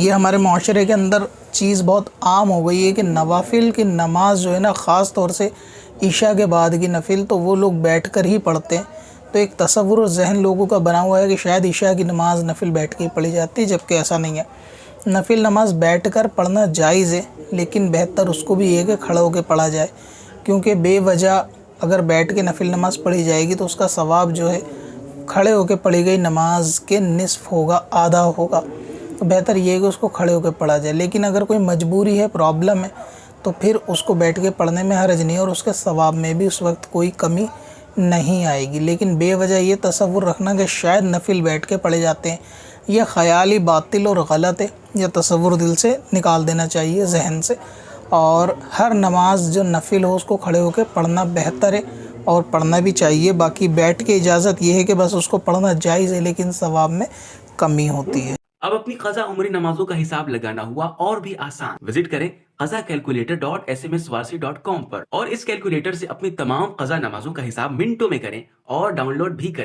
یہ ہمارے معاشرے کے اندر چیز بہت عام ہو گئی ہے کہ نوافل کی نماز جو ہے نا، خاص طور سے عشاء کے بعد کی نفل تو وہ لوگ بیٹھ کر ہی پڑھتے ہیں. تو ایک تصور و ذہن لوگوں کا بنا ہوا ہے کہ شاید عشاء کی نماز نفل بیٹھ کے ہی پڑھی جاتی ہے، جبکہ ایسا نہیں ہے. نفل نماز بیٹھ کر پڑھنا جائز ہے، لیکن بہتر اس کو بھی یہ ہے کہ کھڑے ہو کے پڑھا جائے، کیونکہ بے وجہ اگر بیٹھ کے نفل نماز پڑھی جائے گی تو اس کا ثواب جو ہے کھڑے ہو کے پڑھی گئی نماز کے نصف ہوگا، آدھا ہوگا. تو بہتر یہ ہے کہ اس کو کھڑے ہو کے پڑھا جائے. لیکن اگر کوئی مجبوری ہے، پرابلم ہے، تو پھر اس کو بیٹھ کے پڑھنے میں حرج نہیں، اور اس کے ثواب میں بھی اس وقت کوئی کمی نہیں آئے گی. لیکن بے وجہ یہ تصور رکھنا کہ شاید نفل بیٹھ کے پڑھے جاتے ہیں، یہ خیالی باطل اور غلط ہے. یہ تصور دل سے نکال دینا چاہیے، ذہن سے. اور ہر نماز جو نفل ہو اس کو کھڑے ہو کے پڑھنا بہتر ہے، اور پڑھنا بھی چاہیے. باقی بیٹھ کے اجازت یہ ہے کہ بس اس کو پڑھنا جائز ہے، لیکن ثواب میں کمی ہوتی ہے. اب اپنی قضا عمری نمازوں کا حساب لگانا ہوا اور بھی آسان. وزٹ کریں qazakalculator.smswarsi.com پر اور اس کیلکولیٹر سے اپنی تمام قضا نمازوں کا حساب منٹوں میں کریں اور ڈاؤن لوڈ بھی کریں.